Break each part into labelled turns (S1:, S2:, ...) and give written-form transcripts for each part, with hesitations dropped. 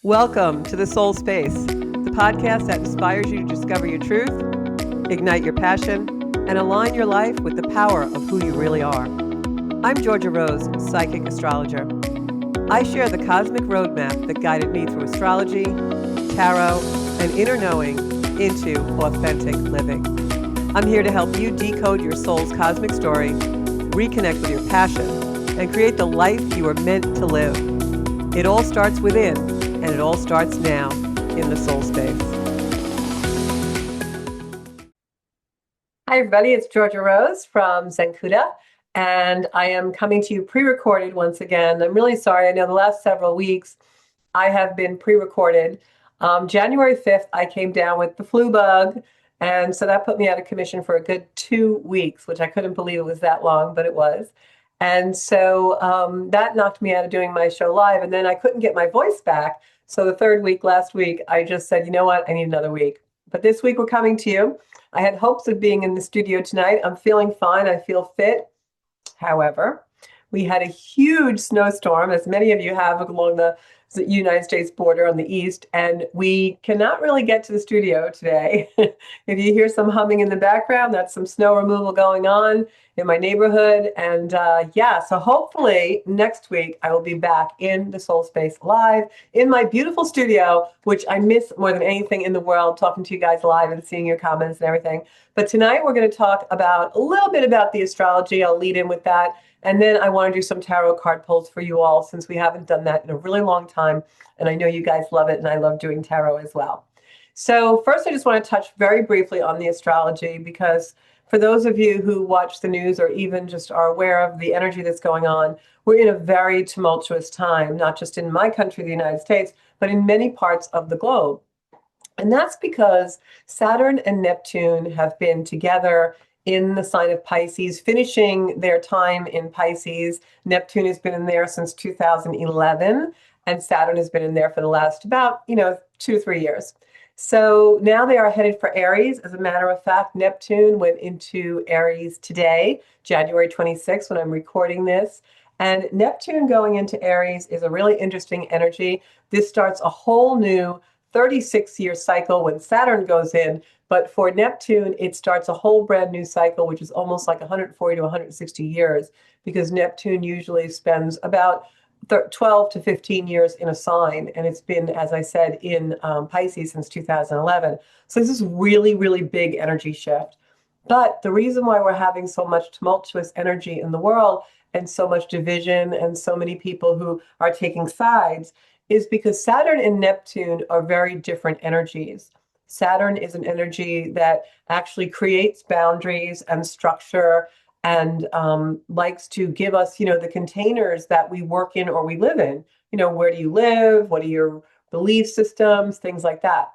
S1: Welcome to The Soul Space, the podcast that inspires you to discover your truth, ignite your passion, and align your life with the power of who you really are. I'm Georgia Rose, Psychic Astrologer. I share the cosmic roadmap that guided me through astrology, tarot, and inner knowing into authentic living. I'm here to help you decode your soul's cosmic story, reconnect with your passion, and create the life you are meant to live. It all starts within, and it all starts now in the soul space. Hi, everybody. It's Georgia Rose from Zenkuda, and I am coming to you pre-recorded once again. I'm really sorry. I know the last several weeks I have been pre-recorded. January 5th, I came down with the flu bug, and so that put me out of commission for a good 2 weeks, which I couldn't believe it was that long, but it was. And so that knocked me out of doing my show live, and then I couldn't get my voice back. So the third week, last week, I just said, you know what, I need another week. But this week we're coming to you. I had hopes of being in the studio tonight. I'm feeling fine. I feel fit. However, we had a huge snowstorm, as many of you have along the United States border on the east, and we cannot really get to the studio today. If you hear some humming in the background, that's some snow removal going on in my neighborhood. And so hopefully next week I will be back in the Soul Space live in my beautiful studio, which I miss more than anything in the world, talking to you guys live and seeing your comments and everything. But tonight we're going to talk about a little bit about the astrology. I'll lead in with that. And then I want to do some tarot card pulls for you all, since we haven't done that in a really long time. And I know you guys love it, and I love doing tarot as well. So first, I just want to touch very briefly on the astrology, because for those of you who watch the news or even just are aware of the energy that's going on, we're in a very tumultuous time, not just in my country, the United States, but in many parts of the globe. And that's because Saturn and Neptune have been together in the sign of Pisces, finishing their time in Pisces. Neptune has been in there since 2011, and Saturn has been in there for the last about, 2 to 3 years. So now they are headed for Aries. As a matter of fact, Neptune went into Aries today, January 26th, when I'm recording this. And Neptune going into Aries is a really interesting energy. This starts a whole new 36-year cycle when Saturn goes in. But for Neptune, it starts a whole brand new cycle, which is almost like 140 to 160 years, because Neptune usually spends about 12 to 15 years in a sign. And it's been, as I said, in Pisces since 2011. So this is really, really big energy shift. But the reason why we're having so much tumultuous energy in the world and so much division and so many people who are taking sides is because Saturn and Neptune are very different energies. Saturn is an energy that actually creates boundaries and structure and likes to give us, the containers that we work in or we live in. Where do you live? What are your belief systems? Things like that.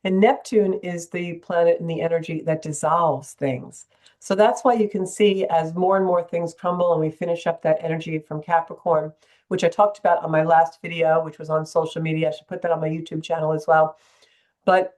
S1: And Neptune is the planet and the energy that dissolves things. So that's why you can see as more and more things crumble and we finish up that energy from Capricorn, which I talked about on my last video, which was on social media. I should put that on my YouTube channel as well. But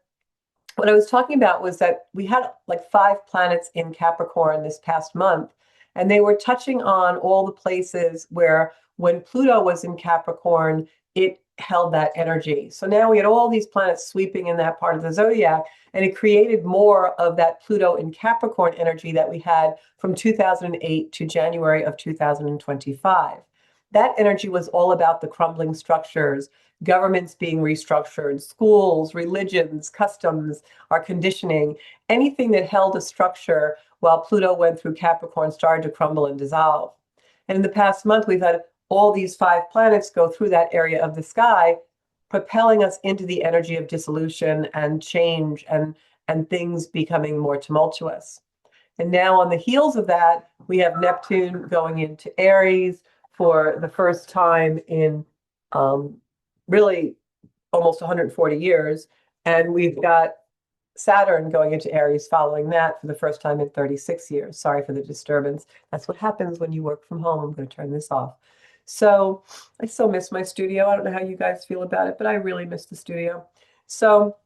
S1: what I was talking about was that we had like 5 planets in Capricorn this past month, and they were touching on all the places where when Pluto was in Capricorn, it held that energy. So now we had all these planets sweeping in that part of the zodiac, and it created more of that Pluto in Capricorn energy that we had from 2008 to January of 2025. That energy was all about the crumbling structures, governments being restructured, schools, religions, customs, our conditioning, anything that held a structure while Pluto went through Capricorn started to crumble and dissolve. And in the past month, we've had all these 5 planets go through that area of the sky, propelling us into the energy of dissolution and change and things becoming more tumultuous. And now on the heels of that, we have Neptune going into Aries for the first time in really almost 140 years. And we've got Saturn going into Aries following that for the first time in 36 years. Sorry for the disturbance. That's what happens when you work from home. I'm going to turn this off. So I still miss my studio. I don't know how you guys feel about it, but I really miss the studio. So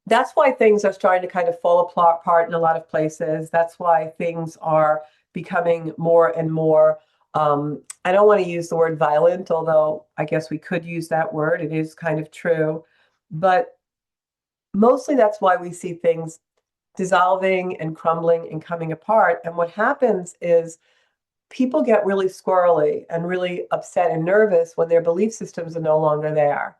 S1: that's why things are starting to kind of fall apart in a lot of places. That's why things are becoming more and more I don't want to use the word violent, although I guess we could use that word. It is kind of true. But mostly that's why we see things dissolving and crumbling and coming apart. And what happens is people get really squirrely and really upset and nervous when their belief systems are no longer there.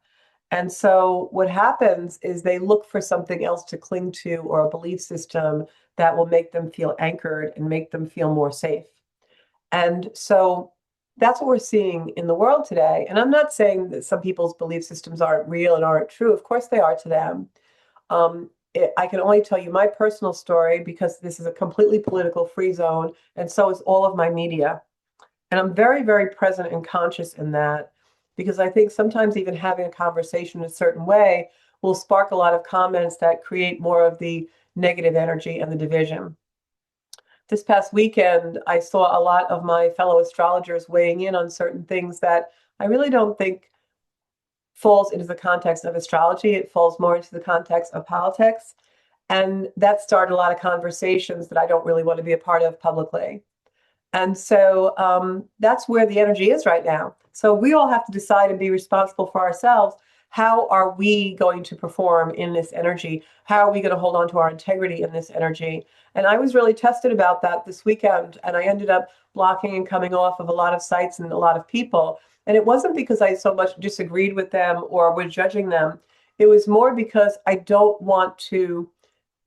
S1: And so what happens is they look for something else to cling to or a belief system that will make them feel anchored and make them feel more safe. And so that's what we're seeing in the world today. And I'm not saying that some people's belief systems aren't real and aren't true. Of course they are to them. I can only tell you my personal story because this is a completely political free zone, and so is all of my media. And I'm very, very present and conscious in that because I think sometimes even having a conversation in a certain way will spark a lot of comments that create more of the negative energy and the division. This past weekend, I saw a lot of my fellow astrologers weighing in on certain things that I really don't think falls into the context of astrology. It falls more into the context of politics. And that started a lot of conversations that I don't really want to be a part of publicly. And so that's where the energy is right now. So we all have to decide and be responsible for ourselves. How are we going to perform in this energy? How are we going to hold on to our integrity in this energy? And I was really tested about that this weekend. And I ended up blocking and coming off of a lot of sites and a lot of people. And it wasn't because I so much disagreed with them or was judging them. It was more because I don't want to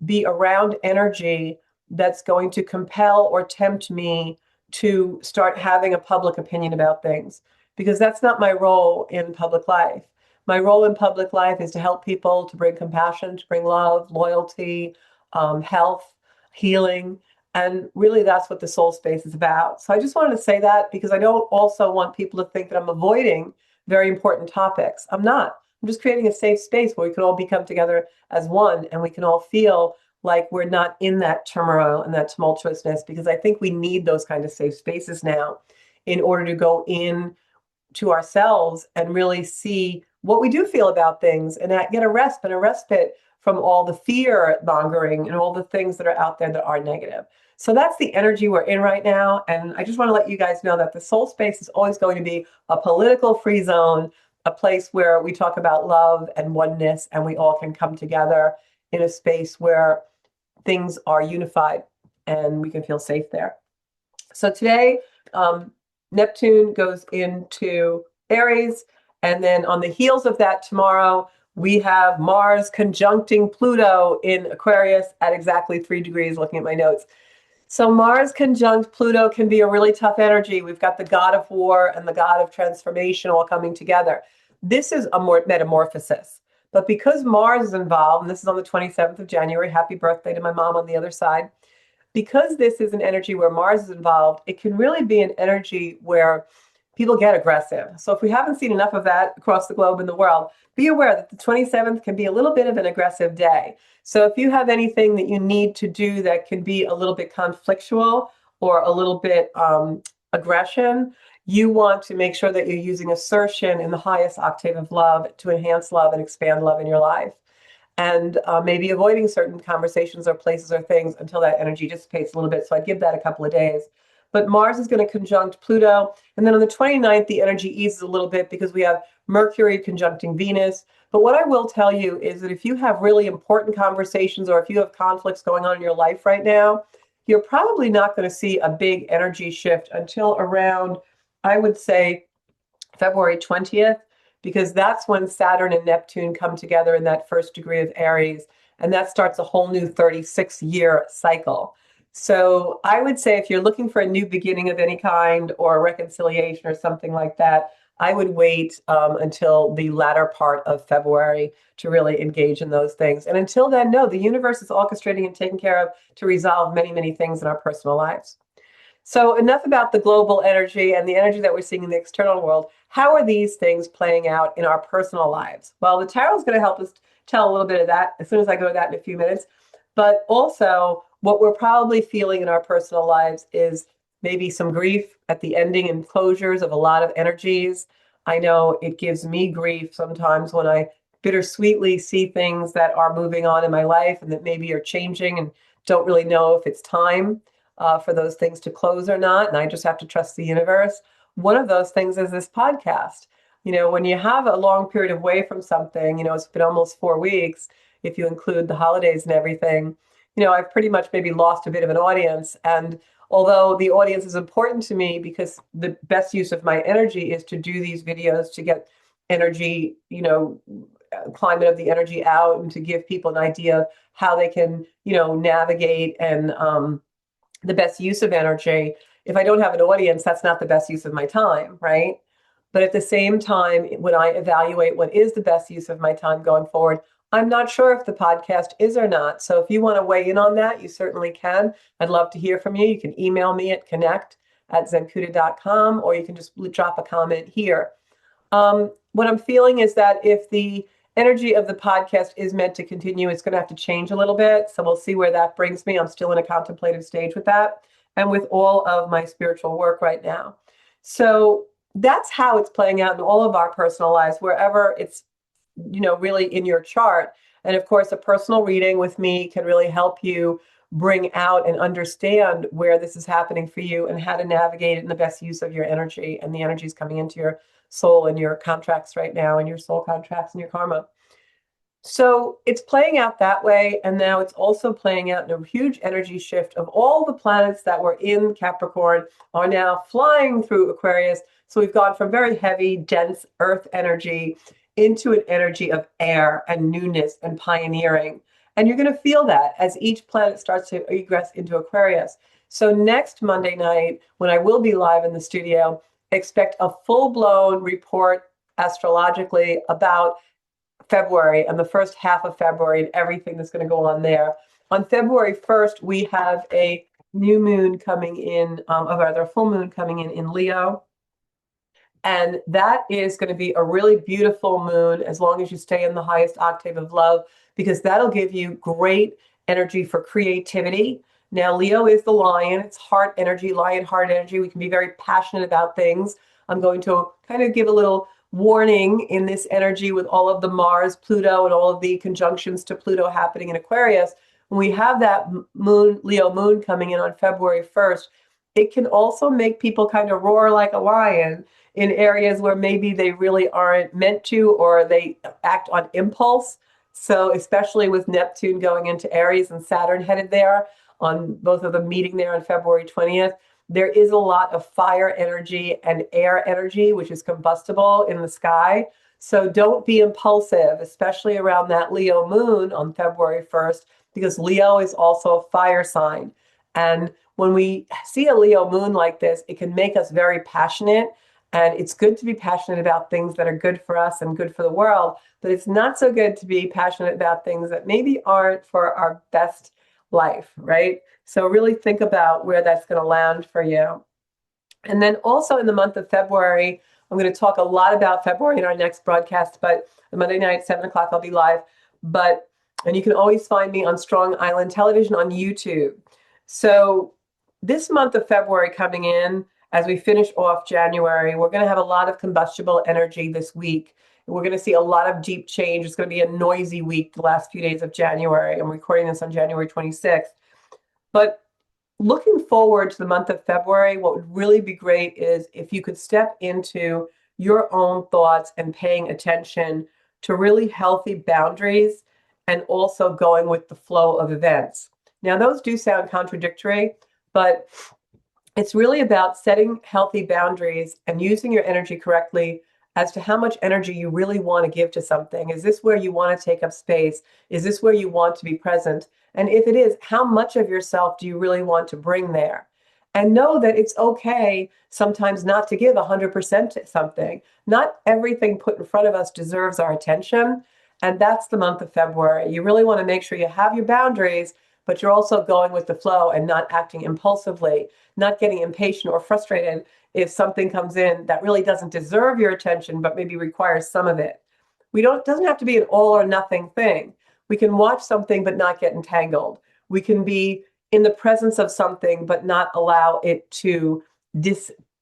S1: be around energy that's going to compel or tempt me to start having a public opinion about things, because that's not my role in public life. My role in public life is to help people, to bring compassion, to bring love, loyalty, health, healing. And really, that's what the soul space is about. So I just wanted to say that because I don't also want people to think that I'm avoiding very important topics. I'm not. I'm just creating a safe space where we can all become together as one and we can all feel like we're not in that turmoil and that tumultuousness, because I think we need those kind of safe spaces now in order to go in to ourselves and really see what we do feel about things and get a rest and a respite from all the fear mongering and all the things that are out there that are negative. So that's the energy we're in right now. And I just want to let you guys know that the soul space is always going to be a political free zone, a place where we talk about love and oneness, and we all can come together in a space where things are unified and we can feel safe there. So today, Neptune goes into Aries, and then on the heels of that tomorrow, we have Mars conjuncting Pluto in Aquarius at exactly 3 degrees, looking at my notes. So Mars conjunct Pluto can be a really tough energy. We've got the god of war and the god of transformation all coming together. This is a more metamorphosis. But because Mars is involved, and this is on the 27th of January, happy birthday to my mom on the other side, because this is an energy where Mars is involved, it can really be an energy where people get aggressive. So if we haven't seen enough of that across the globe in the world, be aware that the 27th can be a little bit of an aggressive day. So if you have anything that you need to do that can be a little bit conflictual or a little bit aggression, you want to make sure that you're using assertion in the highest octave of love to enhance love and expand love in your life. And maybe avoiding certain conversations or places or things until that energy dissipates a little bit. So I'd give that a couple of days. But Mars is going to conjunct Pluto. And then on the 29th, the energy eases a little bit because we have Mercury conjuncting Venus. But what I will tell you is that if you have really important conversations or if you have conflicts going on in your life right now, you're probably not going to see a big energy shift until around, I would say, February 20th, because that's when Saturn and Neptune come together in that first degree of Aries, and that starts a whole new 36-year cycle. So I would say if you're looking for a new beginning of any kind or a reconciliation or something like that, I would wait until the latter part of February to really engage in those things. And until then, no, the universe is orchestrating and taking care of to resolve many, many things in our personal lives. So enough about the global energy and the energy that we're seeing in the external world. How are these things playing out in our personal lives? Well, the tarot is going to help us tell a little bit of that as soon as I go to that in a few minutes. But also, what we're probably feeling in our personal lives is maybe some grief at the ending and closures of a lot of energies. I know it gives me grief sometimes when I bittersweetly see things that are moving on in my life and that maybe are changing and don't really know if it's time. for those things to close or not, and I just have to trust the universe. One of those things is this podcast. When you have a long period away from something, it's been almost 4 weeks, if you include the holidays and everything, I've pretty much maybe lost a bit of an audience. And although the audience is important to me because the best use of my energy is to do these videos to get energy, climate of the energy out and to give people an idea of how they can, navigate and the best use of energy. If I don't have an audience, that's not the best use of my time, right? But at the same time, when I evaluate what is the best use of my time going forward, I'm not sure if the podcast is or not. So if you want to weigh in on that, you certainly can. I'd love to hear from you. You can email me at connect@zenkuda.com, or you can just drop a comment here. What I'm feeling is that if the energy of the podcast is meant to continue, it's going to have to change a little bit. So we'll see where that brings me. I'm still in a contemplative stage with that and with all of my spiritual work right now. So that's how it's playing out in all of our personal lives, wherever it's, really in your chart. And of course, a personal reading with me can really help you bring out and understand where this is happening for you and how to navigate it in the best use of your energy and the energies coming into your soul and your contracts right now and your soul contracts and your karma. So it's playing out that way. And now it's also playing out in a huge energy shift of all the planets that were in Capricorn are now flying through Aquarius. So we've gone from very heavy, dense earth energy into an energy of air and newness and pioneering. And you're going to feel that as each planet starts to egress into Aquarius. So next Monday night, when I will be live in the studio, expect a full-blown report astrologically about February and the first half of February and everything that's going to go on there. On February 1st, we have a new moon coming in, or rather a full moon coming in Leo. And that is going to be a really beautiful moon as long as you stay in the highest octave of love, because that'll give you great energy for creativity. Now, Leo is the lion. It's heart energy, lion heart energy. We can be very passionate about things. I'm going to kind of give a little warning in this energy with all of the Mars, Pluto, and all of the conjunctions to Pluto happening in Aquarius. When we have that moon, Leo moon coming in on February 1st, it can also make people kind of roar like a lion in areas where maybe they really aren't meant to, or they act on impulse. So especially with Neptune going into Aries and Saturn headed there, on both of them meeting there on February 20th, there is a lot of fire energy and air energy, which is combustible in the sky. So don't be impulsive, especially around that Leo moon on February 1st, because Leo is also a fire sign. And when we see a Leo moon like this, it can make us very passionate. And it's good to be passionate about things that are good for us and good for the world. But it's not so good to be passionate about things that maybe aren't for our best life, right? So really think about where that's going to land for you. And then also in the month of February, I'm going to talk a lot about February in our next broadcast, but the Monday night, 7 o'clock, I'll be live. And you can always find me on Strong Island Television on YouTube. So this month of February coming in, as we finish off January, we're going to have a lot of combustible energy this week. We're going to see a lot of deep change. It's going to be a noisy week the last few days of January. I'm recording this on January 26th. But looking forward to the month of February, what would really be great is if you could step into your own thoughts and paying attention to really healthy boundaries and also going with the flow of events. Now, those do sound contradictory, but it's really about setting healthy boundaries and using your energy correctly as to how much energy you really want to give to something. Is this where you want to take up space? Is this where you want to be present? And if it is, how much of yourself do you really want to bring there? And know that it's okay sometimes not to give 100% to something. Not everything put in front of us deserves our attention. And that's the month of February. You really want to make sure you have your boundaries, but you're also going with the flow and not acting impulsively, not getting impatient or frustrated if something comes in that really doesn't deserve your attention, but maybe requires some of it. It doesn't have to be an all or nothing thing. We can watch something but not get entangled. We can be in the presence of something but not allow it to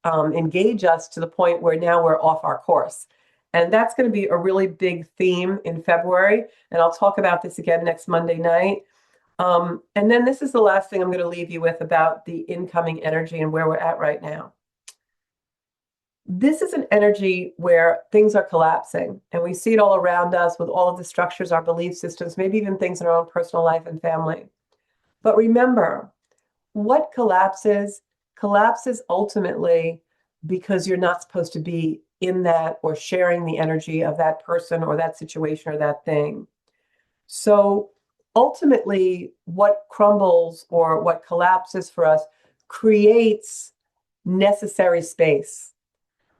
S1: engage us to the point where now we're off our course. And that's going to be a really big theme in February. And I'll talk about this again next Monday night. And then this is the last thing I'm going to leave you with about the incoming energy and where we're at right now. This is an energy where things are collapsing, and we see it all around us with all of the structures, our belief systems, maybe even things in our own personal life and family. But remember, what collapses ultimately because you're not supposed to be in that or sharing the energy of that person or that situation or that thing. So ultimately, what crumbles or what collapses for us creates necessary space,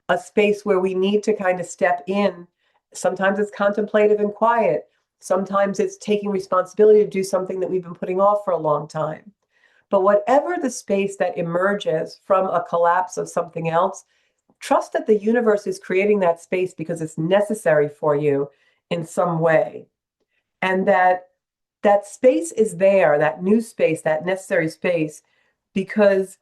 S1: a space where we need to kind of step in. Sometimes it's contemplative and quiet. Sometimes it's taking responsibility to do something that we've been putting off for a long time. But whatever the space that emerges from a collapse of something else, trust that the universe is creating that space because it's necessary for you in some way. And that space is there, that new space, that necessary space, because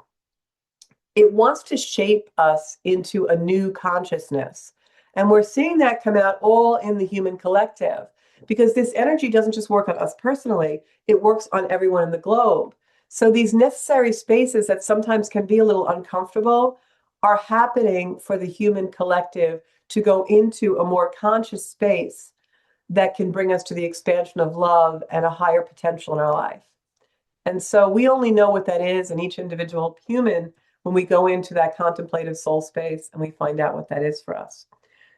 S1: it wants to shape us into a new consciousness. And we're seeing that come out all in the human collective because this energy doesn't just work on us personally, it works on everyone in the globe. So these necessary spaces that sometimes can be a little uncomfortable are happening for the human collective to go into a more conscious space that can bring us to the expansion of love and a higher potential in our life. And so we only know what that is in each individual human when we go into that contemplative soul space and we find out what that is for us.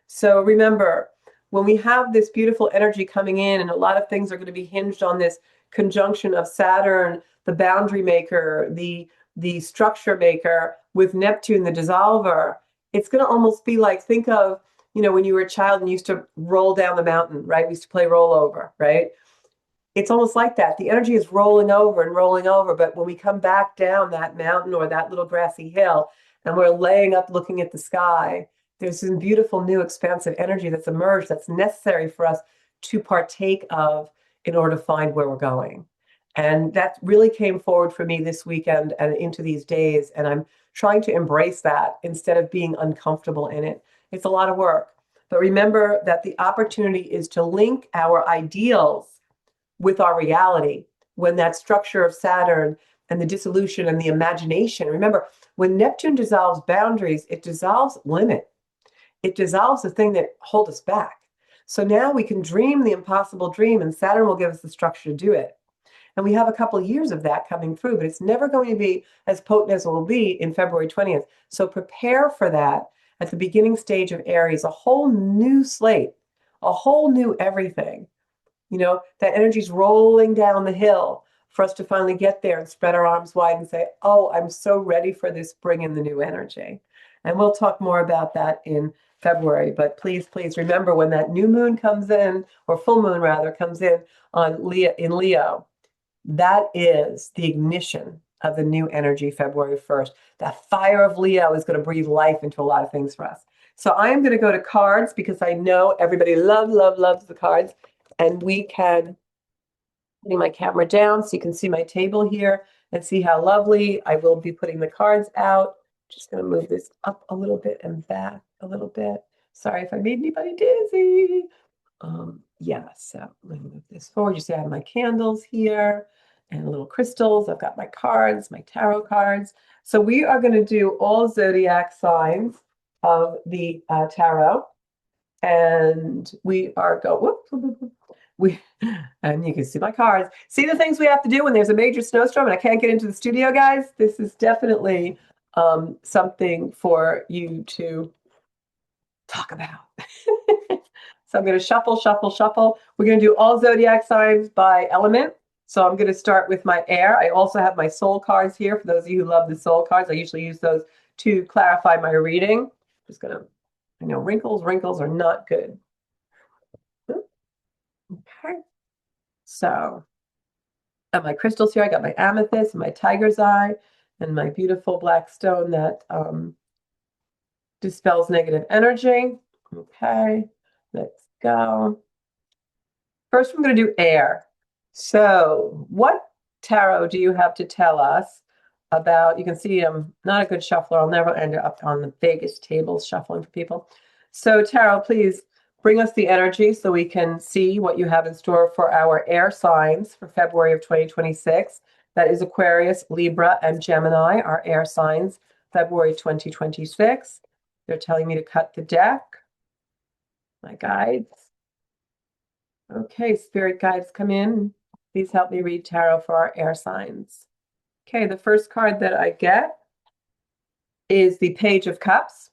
S1: So remember, when we have this beautiful energy coming in, and a lot of things are going to be hinged on this conjunction of Saturn, the boundary maker, the structure maker, with Neptune, the dissolver, it's going to almost be like, think of, when you were a child and you used to roll down the mountain, right? We used to play rollover, right? It's almost like that. The energy is rolling over and rolling over. But when we come back down that mountain or that little grassy hill and we're laying up looking at the sky, there's some beautiful new expansive energy that's emerged that's necessary for us to partake of in order to find where we're going. And that really came forward for me this weekend and into these days. And I'm trying to embrace that instead of being uncomfortable in it. It's a lot of work. But remember that the opportunity is to link our ideals with our reality when that structure of Saturn and the dissolution and the imagination. Remember, when Neptune dissolves boundaries, it dissolves limit. It dissolves the thing that hold us back. So now we can dream the impossible dream, and Saturn will give us the structure to do it. And we have a couple of years of that coming through, but it's never going to be as potent as it will be in February 20th. So prepare for that at the beginning stage of Aries, a whole new slate, a whole new everything. That energy's rolling down the hill for us to finally get there and spread our arms wide and say, oh, I'm so ready for this, bring in the new energy. And we'll talk more about that in February. But please, please remember when that new moon comes in, or full moon rather, comes in in Leo, that is the ignition of the new energy February 1st. That fire of Leo is going to breathe life into a lot of things for us. So I am going to go to cards because I know everybody loves the cards. And we can, putting my camera down so you can see my table here and see how lovely. I will be putting the cards out. Just going to move this up a little bit and back a little bit. Sorry if I made anybody dizzy. Yeah, so let me move this forward. You see I have my candles here and little crystals. I've got my cards, my tarot cards. So we are going to do all zodiac signs of the tarot. And we are and you can see my cards. See the things we have to do when there's a major snowstorm and I can't get into the studio, guys? This is definitely something for you to talk about. So I'm going to shuffle, shuffle, shuffle. We're going to do all zodiac signs by element. So I'm going to start with my air. I also have my soul cards here. For those of you who love the soul cards, I usually use those to clarify my reading. Just going to, wrinkles are not good. Okay. So I have my crystals here. I got my amethyst and my tiger's eye and my beautiful black stone that dispels negative energy. Okay, let's go. First, I'm going to do air. So what tarot do you have to tell us about? You can see I'm not a good shuffler. I'll never end up on the biggest tables shuffling for people. So tarot, please bring us the energy so we can see what you have in store for our air signs for February of 2026. That is Aquarius, Libra, and Gemini, our air signs, February 2026. They're telling me to cut the deck. My guides. Okay, spirit guides, come in. Please help me read tarot for our air signs. Okay, the first card that I get is the Page of Cups.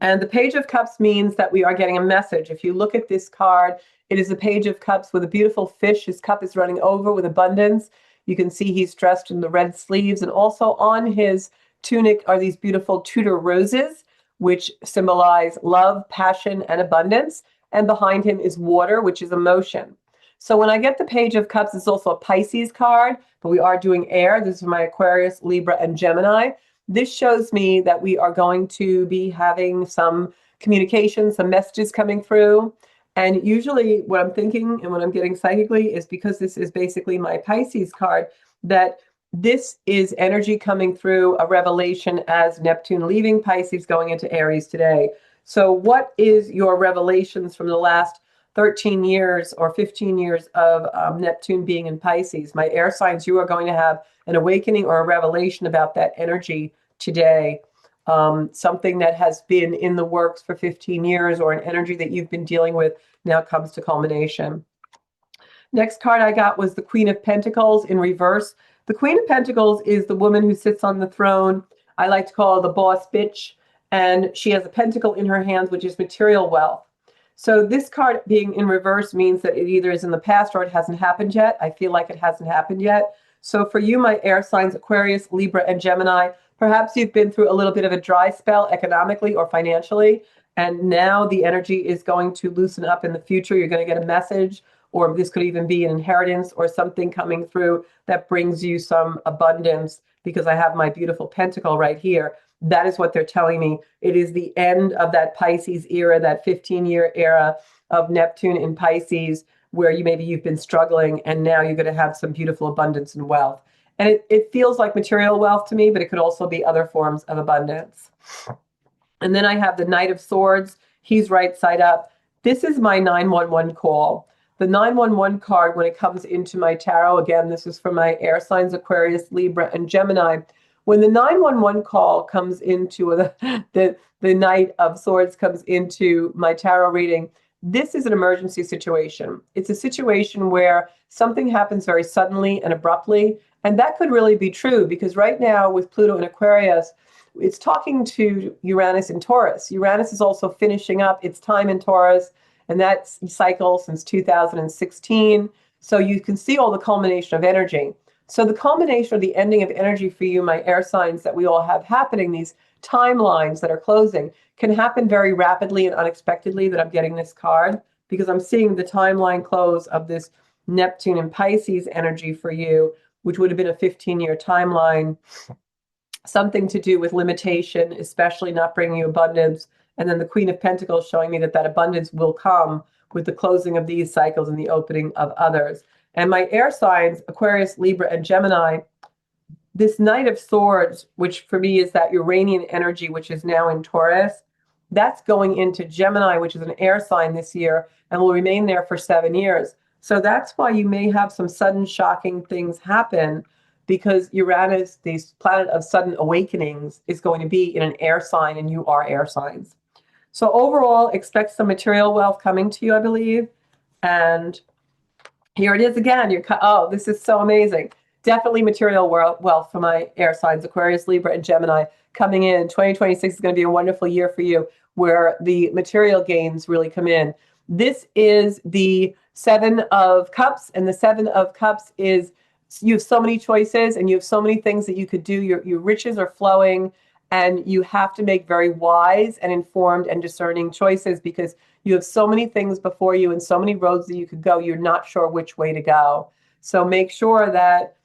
S1: And the Page of Cups means that we are getting a message. If you look at this card, it is a Page of Cups with a beautiful fish. His cup is running over with abundance. You can see he's dressed in the red sleeves, and also on his tunic are these beautiful Tudor roses, which symbolize love, passion, and abundance. And behind him is water, which is emotion. So when I get the Page of Cups, it's also a Pisces card, but we are doing air. This is my Aquarius, Libra, and Gemini. This shows me that we are going to be having some communication, some messages coming through. And usually what I'm thinking and what I'm getting psychically is, because this is basically my Pisces card, that this is energy coming through, a revelation as Neptune leaving Pisces, going into Aries today. So what is your revelations from the last 13 years or 15 years of Neptune being in Pisces? My air signs, you are going to have an awakening or a revelation about that energy today. Something that has been in the works for 15 years, or an energy that you've been dealing with, now comes to culmination. Next card I got was the Queen of Pentacles in reverse. The Queen of Pentacles is the woman who sits on the throne. I like to call her the boss bitch. And she has a pentacle in her hands, which is material wealth. So this card being in reverse means that it either is in the past or it hasn't happened yet. I feel like it hasn't happened yet. So for you, my air signs, Aquarius, Libra, and Gemini, perhaps you've been through a little bit of a dry spell economically or financially, and now the energy is going to loosen up in the future. You're going to get a message, or this could even be an inheritance or something coming through that brings you some abundance, because I have my beautiful pentacle right here. That is what they're telling me. It is the end of that Pisces era, that 15-year era of Neptune in Pisces, where you've been struggling, and now you're going to have some beautiful abundance and wealth. And it feels like material wealth to me, but it could also be other forms of abundance. And then I have the Knight of Swords. He's right side up. This is my 911 call. The 911 card, when it comes into my tarot, again, this is for my air signs, Aquarius, Libra, and Gemini. When the 911 call comes into the Knight of Swords comes into my tarot reading, this is an emergency situation. It's a situation where something happens very suddenly and abruptly. And that could really be true, because right now with Pluto in Aquarius, it's talking to Uranus in Taurus. Uranus is also finishing up its time in Taurus, and that's cycle since 2016. So you can see all the culmination of energy. So the culmination or the ending of energy for you, my air signs, that we all have happening, these timelines that are closing, can happen very rapidly and unexpectedly. That I'm getting this card because I'm seeing the timeline close of this Neptune and Pisces energy for you, which would have been a 15-year timeline, something to do with limitation, especially not bringing you abundance. And then the Queen of Pentacles showing me that that abundance will come with the closing of these cycles and the opening of others. And my air signs, Aquarius, Libra, and Gemini, this Knight of Swords, which for me is that Uranian energy, which is now in Taurus, that's going into Gemini, which is an air sign this year, and will remain there for 7 years. So that's why you may have some sudden shocking things happen, because Uranus, this planet of sudden awakenings, is going to be in an air sign, and you are air signs. So overall, expect some material wealth coming to you, I believe. And here it is again. Oh, this is so amazing. Definitely material wealth for my air signs, Aquarius, Libra, and Gemini coming in. 2026 is going to be a wonderful year for you, where the material gains really come in. This is the Seven of Cups, and the Seven of Cups is, you have so many choices and you have so many things that you could do. Your riches are flowing, and you have to make very wise and informed and discerning choices, because you have so many things before you and so many roads that you could go. You're not sure which way to go. So make sure that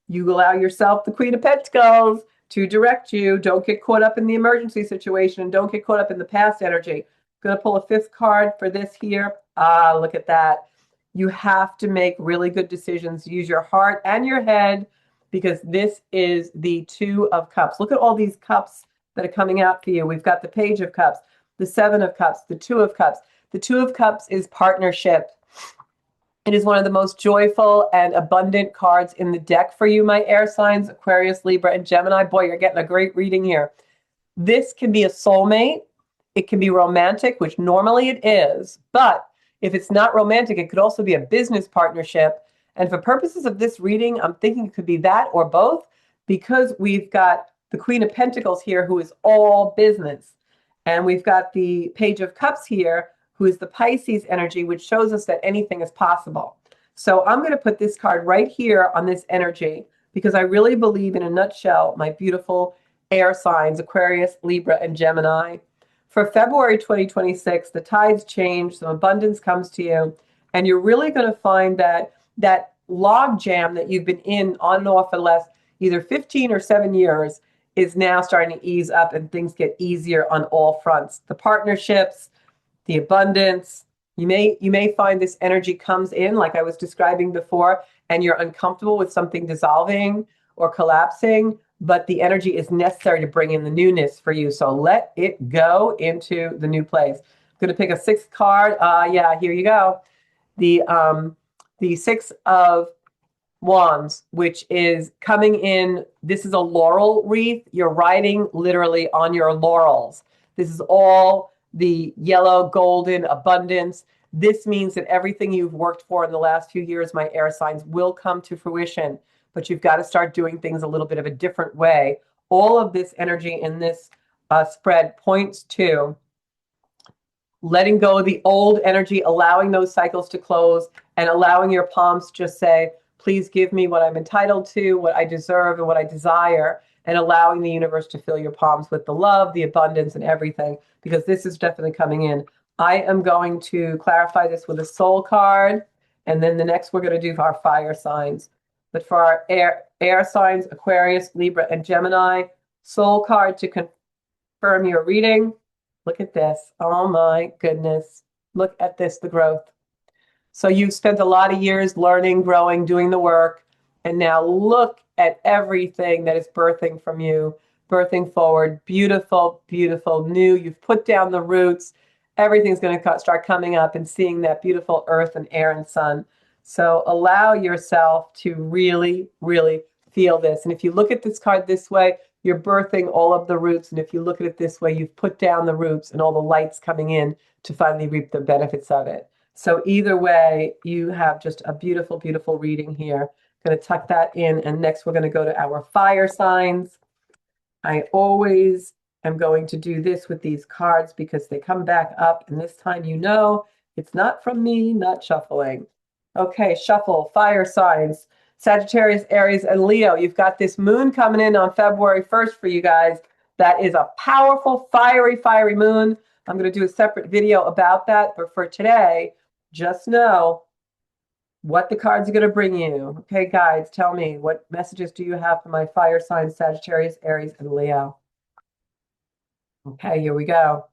S1: you allow yourself the Queen of Pentacles to direct you. Don't get caught up in the emergency situation. Don't get caught up in the past energy. I'm going to pull a fifth card for this here. Ah, look at that. You have to make really good decisions. Use your heart and your head, because this is the Two of Cups. Look at all these cups that are coming out for you. We've got the Page of Cups. the Seven of Cups, the Two of Cups. The Two of Cups is partnership. It is one of the most joyful and abundant cards in the deck for you, my air signs, Aquarius, Libra, and Gemini. Boy, you're getting a great reading here. This can be a soulmate. It can be romantic, which normally it is. But if it's not romantic, it could also be a business partnership. And for purposes of this reading, I'm thinking it could be that or both, because we've got the Queen of Pentacles here, who is all business. And we've got the Page of Cups here, who is the Pisces energy, which shows us that anything is possible. So I'm going to put this card right here on this energy, because I really believe, in a nutshell, my beautiful air signs, Aquarius, Libra, and Gemini. For February 2026, the tides change, some abundance comes to you, and you're really going to find that that log jam that you've been in on and off for the last either 15 or 7 years is now starting to ease up, and things get easier on all fronts. The partnerships, the abundance, you may find this energy comes in, like I was describing before, and you're uncomfortable with something dissolving or collapsing, but the energy is necessary to bring in the newness for you. So let it go into the new place. I'm going to pick a sixth card. Yeah, here you go. The Six of Wands, which is coming in. This is a laurel wreath. You're riding literally on your laurels. This is all the yellow, golden abundance. This means that everything you've worked for in the last few years, my air signs, will come to fruition. But you've got to start doing things a little bit of a different way. All of this energy in this spread points to letting go of the old energy, allowing those cycles to close, and allowing your palms to just say, please give me what I'm entitled to, what I deserve, and what I desire, and allowing the universe to fill your palms with the love, the abundance, and everything, because this is definitely coming in. I am going to clarify this with a soul card, and then the next we're going to do our fire signs. But for our air signs, Aquarius, Libra, and Gemini, soul card to confirm your reading. Look at this. Oh my goodness. Look at this, the growth. So you've spent a lot of years learning, growing, doing the work, and now look at everything that is birthing from you, birthing forward. Beautiful, beautiful, new. You've put down the roots. Everything's going to start coming up and seeing that beautiful earth and air and sun. So allow yourself to really, really feel this. And if you look at this card this way, you're birthing all of the roots. And if you look at it this way, you've put down the roots and all the light's coming in to finally reap the benefits of it. So either way, you have just a beautiful, beautiful reading here. Going to tuck that in. And next, we're going to go to our fire signs. I always am going to do this with these cards because they come back up. And this time, you know, it's not from me, not shuffling. Okay, shuffle, fire signs, Sagittarius, Aries, and Leo. You've got this moon coming in on February 1st for you guys. That is a powerful, fiery, fiery moon. I'm going to do a separate video about that. But for today, just know what the cards are going to bring you. Okay, guides, tell me, what messages do you have for my fire signs, Sagittarius, Aries, and Leo? Okay, here we go.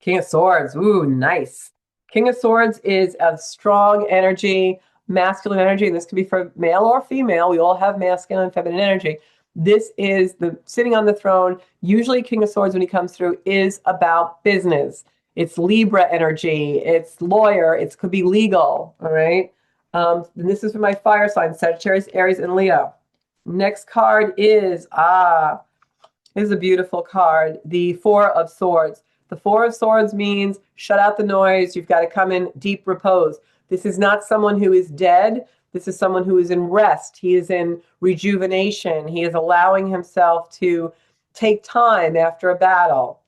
S1: King of Swords. Ooh, nice. King of Swords is a strong energy, masculine energy, and this can be for male or female. We all have masculine and feminine energy. This is the sitting on the throne. Usually King of Swords, when he comes through, is about business. It's Libra energy. It's lawyer. It could be legal. All right. And this is for my fire signs, Sagittarius, Aries, and Leo. Next card is, this is a beautiful card. The Four of Swords. The Four of Swords means shut out the noise. You've got to come in deep repose. This is not someone who is dead. This is someone who is in rest. He is in rejuvenation. He is allowing himself to take time after a battle.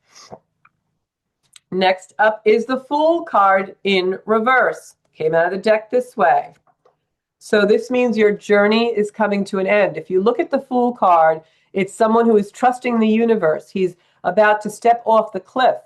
S1: Next up is the Fool card in reverse. Came out of the deck this way. So this means your journey is coming to an end. If you look at the Fool card, it's someone who is trusting the universe. He's about to step off the cliff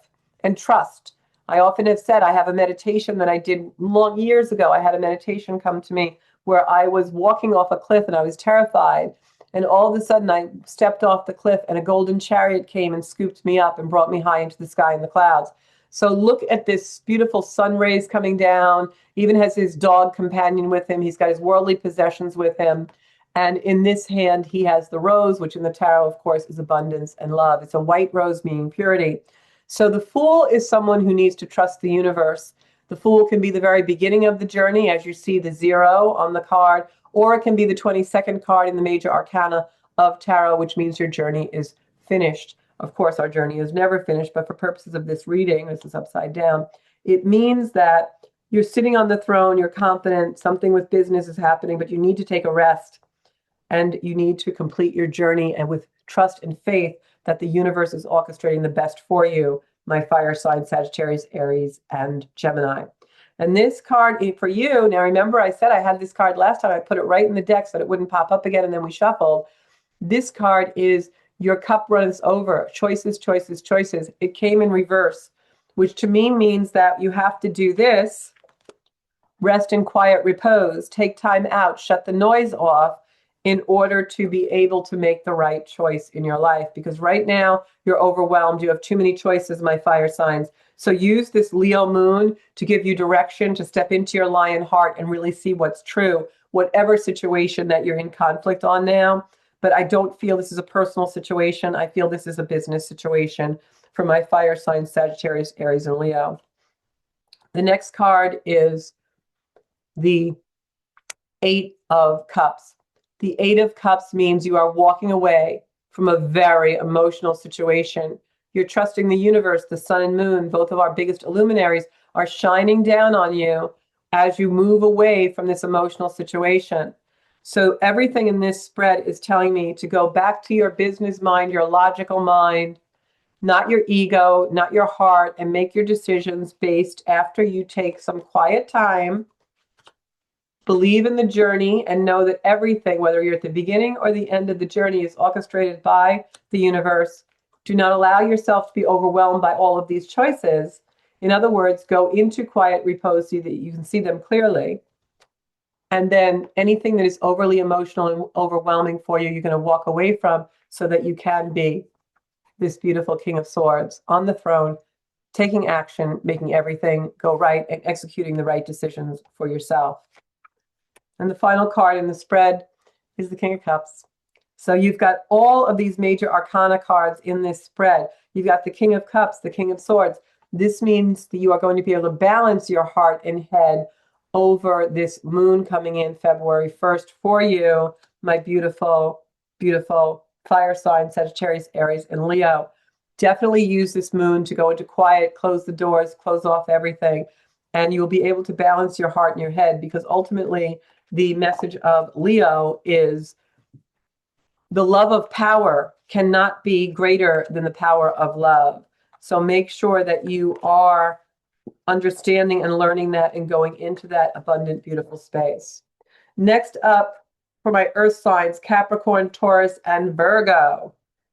S1: and trust. I often have said I have a meditation that I did long years ago. I had a meditation come to me where I was walking off a cliff and I was terrified. And all of a sudden I stepped off the cliff and a golden chariot came and scooped me up and brought me high into the sky and the clouds. So look at this beautiful sun rays coming down, even has his dog companion with him. He's got his worldly possessions with him. And in this hand, he has the rose, which in the tarot, of course, is abundance and love. It's a white rose, meaning purity. So the Fool is someone who needs to trust the universe. The Fool can be the very beginning of the journey, as you see the 0 on the card, or it can be the 22nd card in the major arcana of tarot, which means your journey is finished. Of course, our journey is never finished, but for purposes of this reading, this is upside down, it means that you're sitting on the throne, you're confident, something with business is happening, but you need to take a rest and you need to complete your journey, and with trust and faith that the universe is orchestrating the best for you, my fire sign, Sagittarius, Aries, and Gemini. And this card for you, now remember I said I had this card last time, I put it right in the deck so that it wouldn't pop up again, and then we shuffled. This card is your cup runs over, choices, choices, choices. It came in reverse, which to me means that you have to do this, rest in quiet repose, take time out, shut the noise off, in order to be able to make the right choice in your life. Because right now you're overwhelmed. You have too many choices, my fire signs. So use this Leo moon to give you direction, to step into your lion heart and really see what's true, whatever situation that you're in conflict on now. But I don't feel this is a personal situation. I feel this is a business situation for my fire signs, Sagittarius, Aries, and Leo. The next card is the 8 of Cups. The 8 of Cups means you are walking away from a very emotional situation. You're trusting the universe. The sun and moon, both of our biggest luminaries, are shining down on you as you move away from this emotional situation. So everything in this spread is telling me to go back to your business mind, your logical mind, not your ego, not your heart, and make your decisions based after you take some quiet time. Believe in the journey and know that everything, whether you're at the beginning or the end of the journey, is orchestrated by the universe. Do not allow yourself to be overwhelmed by all of these choices. In other words, go into quiet repose so that you can see them clearly. And then anything that is overly emotional and overwhelming for you, you're going to walk away from so that you can be this beautiful King of Swords on the throne, taking action, making everything go right, and executing the right decisions for yourself. And the final card in the spread is the King of Cups. So you've got all of these major arcana cards in this spread. You've got the King of Cups, the King of Swords. This means that you are going to be able to balance your heart and head over this moon coming in February 1st for you, my beautiful, beautiful fire sign, Sagittarius, Aries, and Leo. Definitely use this moon to go into quiet, close the doors, close off everything, and you'll be able to balance your heart and your head, because ultimately the message of Leo is the love of power cannot be greater than the power of love. So make sure that you are understanding and learning that and going into that abundant, beautiful space. Next up for my earth signs, Capricorn, Taurus, and Virgo.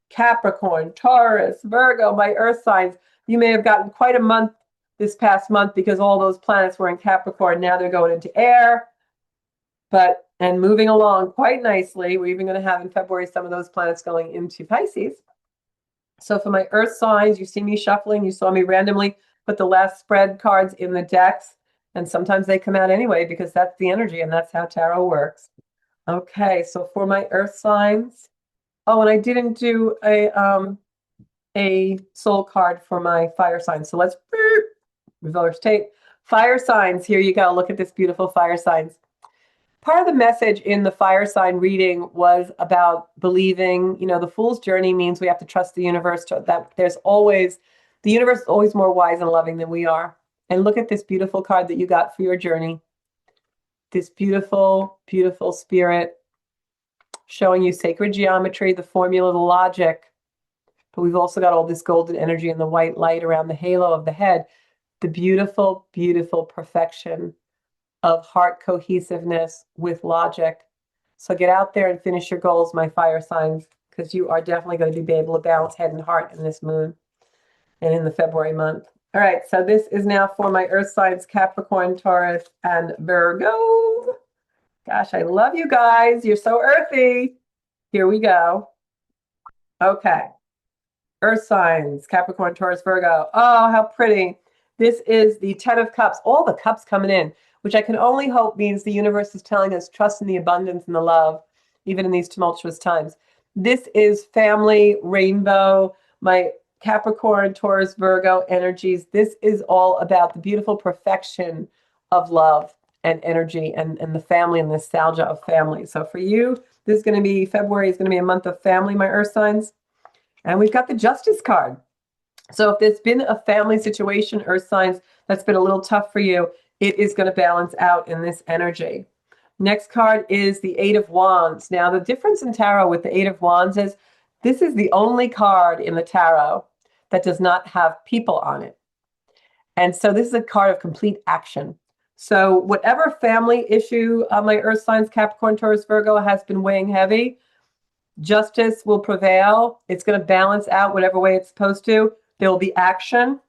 S1: Capricorn, Taurus, Virgo, my earth signs. You may have gotten quite a month this past month because all those planets were in Capricorn. Now they're going into air. And moving along quite nicely. We're even going to have in February some of those planets going into Pisces. So for my earth signs, you see me shuffling. You saw me randomly put the last spread cards in the decks. And sometimes they come out anyway because that's the energy and that's how tarot works. Okay, so for my earth signs. Oh, and I didn't do a soul card for my fire signs. So let's reverse tape. Fire signs, here you go. Look at this beautiful fire signs. Part of the message in the fire sign reading was about believing, the fool's journey means we have to trust the universe, that the universe is always more wise and loving than we are. And look at this beautiful card that you got for your journey. This beautiful, beautiful spirit showing you sacred geometry, the formula, the logic. But we've also got all this golden energy and the white light around the halo of the head. The beautiful, beautiful perfection of heart cohesiveness with logic. So get out there and finish your goals, my fire signs, because you are definitely going to be able to balance head and heart in this moon and in the February month. All right, so this is now for my earth signs, Capricorn, Taurus, and Virgo. Gosh, I love you guys. You're so earthy. Here we go. Okay. Earth signs, Capricorn, Taurus, Virgo. Oh, how pretty. This is the 10 of Cups, all the cups coming in, which I can only hope means the universe is telling us trust in the abundance and the love, even in these tumultuous times. This is family, rainbow. My Capricorn, Taurus, Virgo energies, this is all about the beautiful perfection of love and energy and the family and nostalgia of family. So for you, this is going to be February is going to be a month of family, my earth signs. And we've got the Justice card. So if there's been a family situation, earth signs, that's been a little tough for you, it is going to balance out in this energy. Next card is the Eight of Wands. Now, the difference in tarot with the Eight of Wands is this is the only card in the tarot that does not have people on it. And so this is a card of complete action. So whatever family issue my earth signs, Capricorn, Taurus, Virgo, has been weighing heavy, justice will prevail. It's going to balance out whatever way it's supposed to. There will be action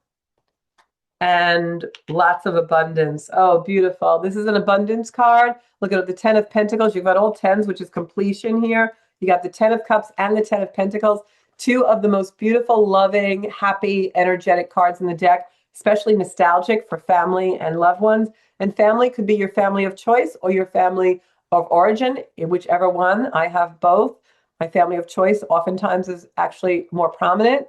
S1: and lots of abundance. Oh, beautiful. This is an abundance card. Look at the 10 of Pentacles. You've got all 10s, which is completion here. You got the 10 of Cups and the 10 of Pentacles. Two of the most beautiful, loving, happy, energetic cards in the deck, especially nostalgic for family and loved ones. And family could be your family of choice or your family of origin, whichever one. I have both. My family of choice oftentimes is actually more prominent.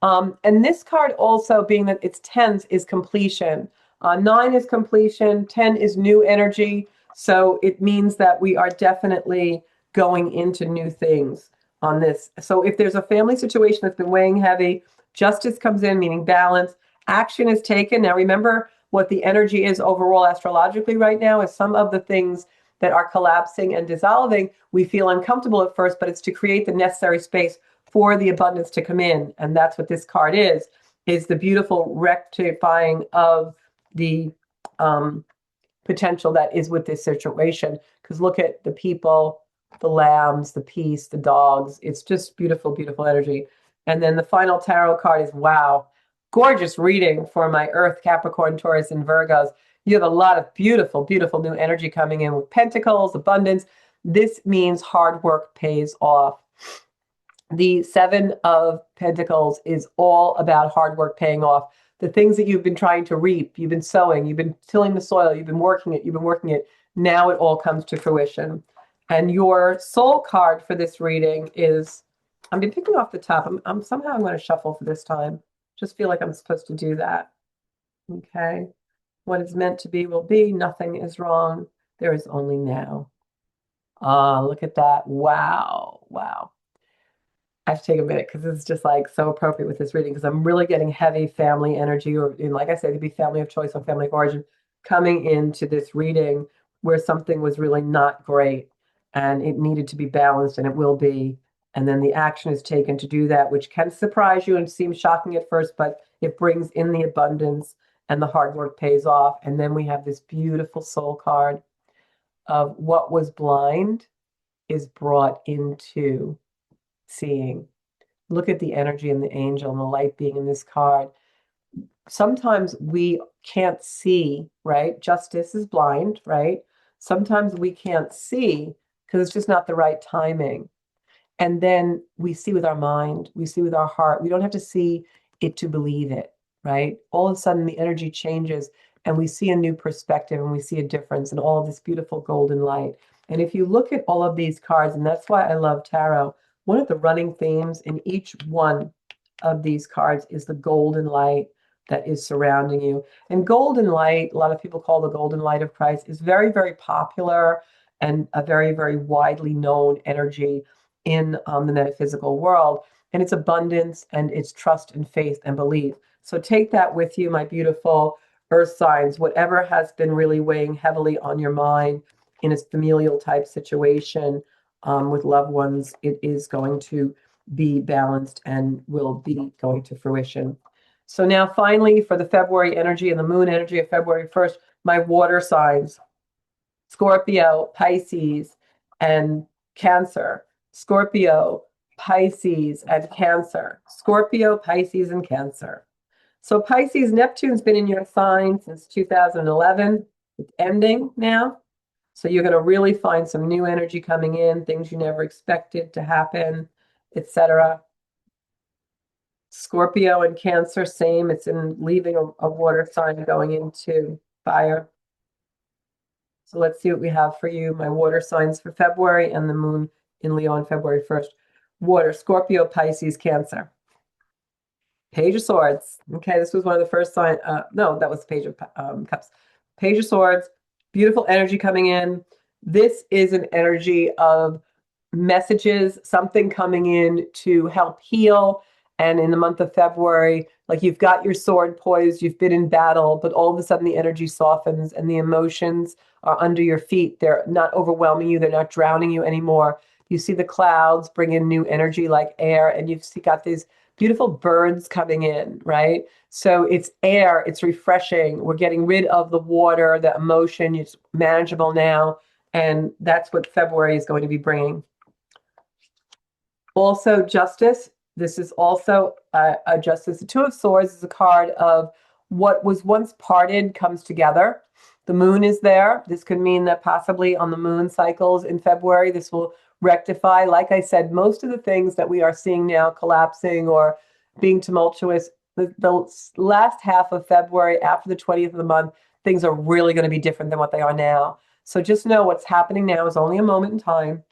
S1: And this card also, being that it's tens, is completion. 9 is completion, 10 is new energy. So it means that we are definitely going into new things on this. So if there's a family situation that's been weighing heavy, justice comes in, meaning balance. Action is taken. Now remember what the energy is overall astrologically right now is some of the things that are collapsing and dissolving. We feel uncomfortable at first, but it's to create the necessary space for the abundance to come in. And that's what this card is the beautiful rectifying of the potential that is with this situation. Because look at the people, the lambs, the peace, the dogs. It's just beautiful, beautiful energy. And then the final tarot card is, wow, gorgeous reading for my Earth, Capricorn, Taurus, and Virgos. You have a lot of beautiful, beautiful new energy coming in with pentacles, abundance. This means hard work pays off. The 7 of Pentacles is all about hard work paying off. The things that you've been trying to reap, you've been sowing, you've been tilling the soil, you've been working it. Now it all comes to fruition. And your soul card for this reading is, I've been picking off the top. I'm going to shuffle for this time. Just feel like I'm supposed to do that. Okay. What is meant to be will be. Nothing is wrong. There is only now. Look at that. Wow. Wow. I have to take a minute because this is just like so appropriate with this reading because I'm really getting heavy family energy, or like I said, it could be family of choice or family of origin coming into this reading where something was really not great and it needed to be balanced, and it will be. And then the action is taken to do that, which can surprise you and seem shocking at first, but it brings in the abundance and the hard work pays off. And then we have this beautiful soul card of what was blind is brought into seeing. Look at the energy and the angel and the light being in this card. Sometimes we can't see, right? Justice is blind, right? Sometimes we can't see because it's just not the right timing. And then we see with our mind, we see with our heart. We don't have to see it to believe it, right? All of a sudden the energy changes and we see a new perspective and we see a difference in all of this beautiful golden light. And if you look at all of these cards, and that's why I love tarot, one of the running themes in each one of these cards is the golden light that is surrounding you. And golden light, a lot of people call the golden light of Christ, is very, very popular and a very, very widely known energy in the metaphysical world. And it's abundance and it's trust and faith and belief. So take that with you, my beautiful earth signs. Whatever has been really weighing heavily on your mind in a familial type situation with loved ones, it is going to be balanced and will be going to fruition. So now finally for the February energy and the moon energy of February 1st, my water signs, Scorpio, Pisces, and Cancer. Scorpio, Pisces, and Cancer. Scorpio, Pisces, and Cancer. So Pisces, Neptune's been in your sign since 2011. It's ending now. So you're going to really find some new energy coming in, things you never expected to happen, etc. Scorpio and Cancer, same. It's in leaving a water sign going into fire. So let's see what we have for you. My water signs for February and the moon in Leo on February 1st. Water, Scorpio, Pisces, Cancer. Page of Swords. Okay, this was one of the first sign. No, that was the Page of Cups. Page of Swords. Beautiful energy coming in. This is an energy of messages, something coming in to help heal. And in the month of February, like you've got your sword poised, you've been in battle, but all of a sudden the energy softens and the emotions are under your feet. They're not overwhelming you, they're not drowning you anymore. You see the clouds bring in new energy like air, and you've got these beautiful birds coming in, right? So it's air, it's refreshing. We're getting rid of the water, the emotion, it's manageable now. And that's what February is going to be bringing. Also, justice. This is also a justice. The Two of Swords is a card of what was once parted comes together. The moon is there. This could mean that possibly on the moon cycles in February, this will rectify. Like I said, most of the things that we are seeing now collapsing or being tumultuous, the last half of February, after the 20th of the month, things are really going to be different than what they are now. So just know what's happening now is only a moment in time.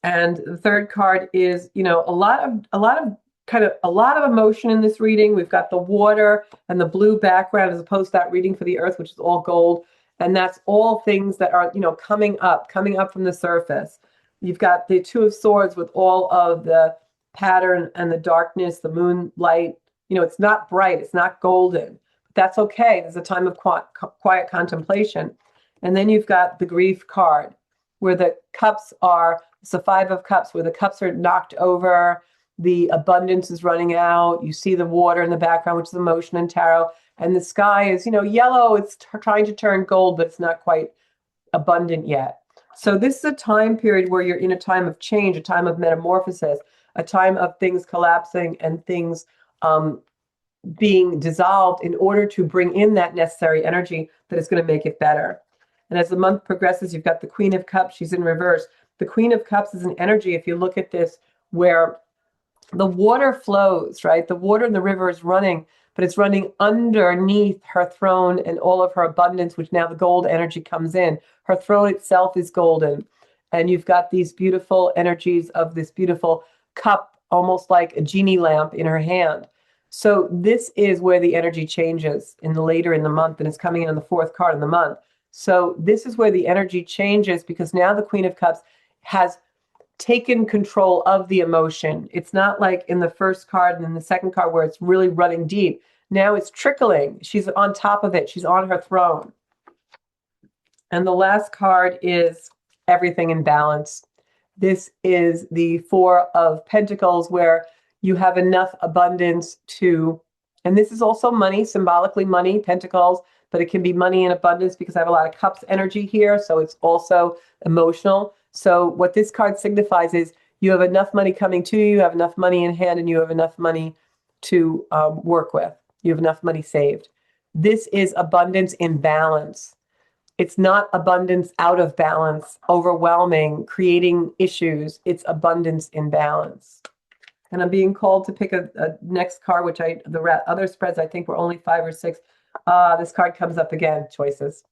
S1: And the third card is, a lot of emotion in this reading. We've got the water and the blue background as opposed to that reading for the earth, which is all gold. And that's all things that are, coming up from the surface. You've got the Two of Swords with all of the pattern and the darkness, the moonlight. It's not bright, it's not golden. But that's okay. There's a time of quiet contemplation. And then you've got the grief card where the cups are, it's the Five of Cups, where the cups are knocked over, the abundance is running out. You see the water in the background, which is emotion and tarot. And the sky is, yellow. It's trying to turn gold, but it's not quite abundant yet. So this is a time period where you're in a time of change, a time of metamorphosis, a time of things collapsing and things being dissolved in order to bring in that necessary energy that is going to make it better. And as the month progresses, you've got the Queen of Cups. She's in reverse. The Queen of Cups is an energy, if you look at this, where the water flows, right? The water in the river is running, but it's running underneath her throne and all of her abundance, which now the gold energy comes in. Her throne itself is golden. And you've got these beautiful energies of this beautiful cup, almost like a genie lamp in her hand. So this is where the energy changes later in the month, and it's coming in on the fourth card of the month. So this is where the energy changes, because now the Queen of Cups has taken control of the emotion. It's not like in the first card and then the second card where it's really running deep. Now it's trickling. She's on top of it. She's on her throne. And the last card is everything in balance. This is the Four of Pentacles, where you have enough abundance to, and this is also money, symbolically money, pentacles, but it can be money in abundance because I have a lot of cups energy here. So it's also emotional. So what this card signifies is you have enough money coming to you, you have enough money in hand, and you have enough money to work with. You have enough money saved. This is abundance in balance. It's not abundance out of balance, overwhelming, creating issues. It's abundance in balance. And I'm being called to pick a next card, which the other spreads I think were only 5 or 6. This card comes up again, choices.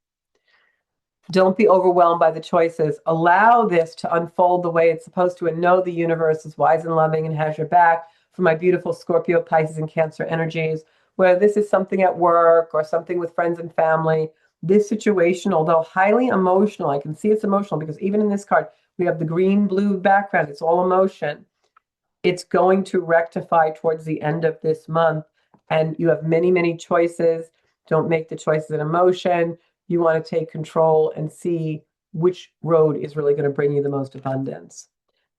S1: Don't be overwhelmed by the choices. Allow this to unfold the way it's supposed to, and know the universe is wise and loving and has your back. For my beautiful Scorpio, Pisces, and Cancer energies, whether this is something at work or something with friends and family, this situation, although highly emotional, I can see it's emotional because even in this card, we have the green-blue background. It's all emotion. It's going to rectify towards the end of this month. And you have many, many choices. Don't make the choices in emotion. You want to take control and see which road is really going to bring you the most abundance.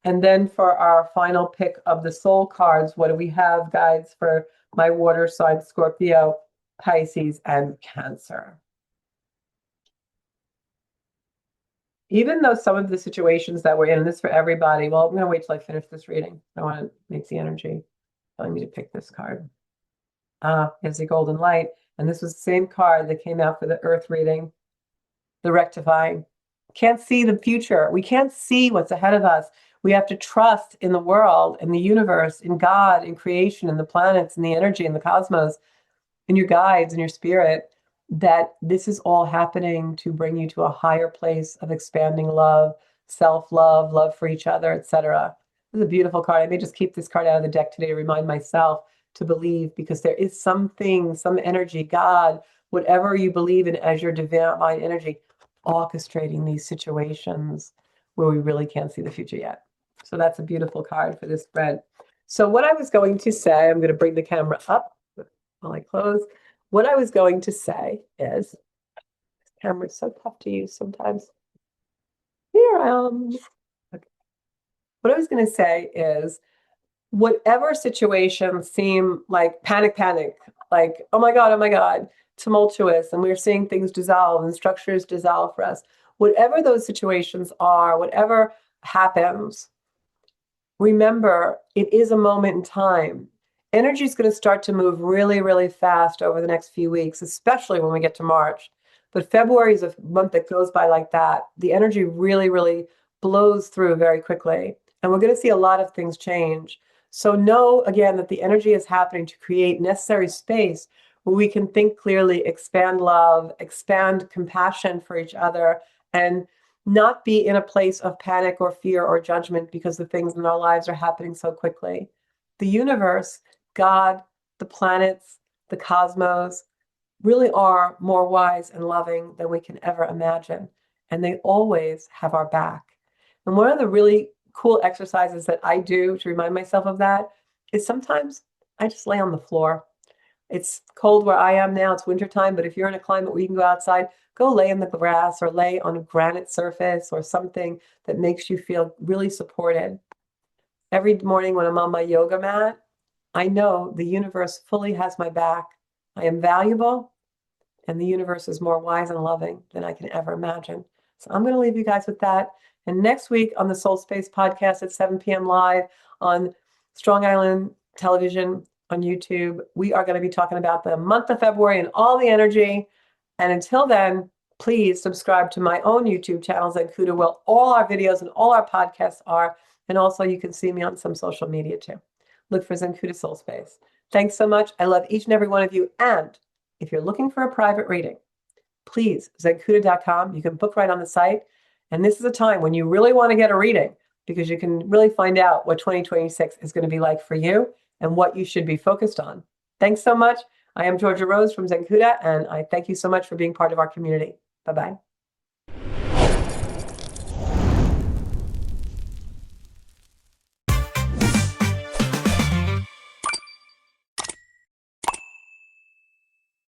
S1: And then for our final pick of the soul cards, what do we have, guides, for my water sign, Scorpio, Pisces, and Cancer? Even though some of the situations that we're in, and this for everybody, well, I'm going to wait till I finish this reading. I want to make the energy telling me to pick this card. Here's the golden light. And this was the same card that came out for the earth reading, the rectifying. Can't see the future. We can't see what's ahead of us. We have to trust in the world, in the universe, in God, in creation, in the planets, in the energy, in the cosmos, in your guides, in your spirit, that this is all happening to bring you to a higher place of expanding love, self-love, love for each other, etc. This is a beautiful card. I may just keep this card out of the deck today to remind myself to believe, because there is something, some energy, God, whatever you believe in as your divine energy, orchestrating these situations where we really can't see the future yet. So that's a beautiful card for this spread. So what I was going to say, I'm going to bring the camera up while I close. What I was going to say is, this camera is so tough to use sometimes. Here I am. Okay. What I was going to say is, whatever situations seem like panic, like, oh my God, tumultuous, and we're seeing things dissolve and structures dissolve for us, whatever those situations are, whatever happens, remember, it is a moment in time. Energy is going to start to move really, really fast over the next few weeks, especially when we get to March. But February is a month that goes by like that. The energy really, really blows through very quickly. And we're going to see a lot of things change. So know, again, that the energy is happening to create necessary space where we can think clearly, expand love, expand compassion for each other, and not be in a place of panic or fear or judgment because the things in our lives are happening so quickly. The universe, God, the planets, the cosmos really are more wise and loving than we can ever imagine. And they always have our back. And one of the really cool exercises that I do to remind myself of that is sometimes I just lay on the floor. It's cold where I am now. It's wintertime, but if you're in a climate where you can go outside, go lay in the grass or lay on a granite surface or something that makes you feel really supported. Every morning when I'm on my yoga mat, I know the universe fully has my back. I am valuable, and the universe is more wise and loving than I can ever imagine. So I'm going to leave you guys with that. And next week on the Soul Space podcast at 7 p.m. live on Strong Island Television on YouTube, we are going to be talking about the month of February and all the energy. And until then, please subscribe to my own YouTube channel, Zenkuda, where all our videos and all our podcasts are. And also you can see me on some social media too. Look for Zenkuda Soul Space. Thanks so much. I love each and every one of you. And if you're looking for a private reading, please, zenkuda.com. You can book right on the site. And this is a time when you really want to get a reading, because you can really find out what 2026 is going to be like for you and what you should be focused on. Thanks so much. I am Georgia Rose from Zenkuda, and I thank you so much for being part of our community. Bye-bye.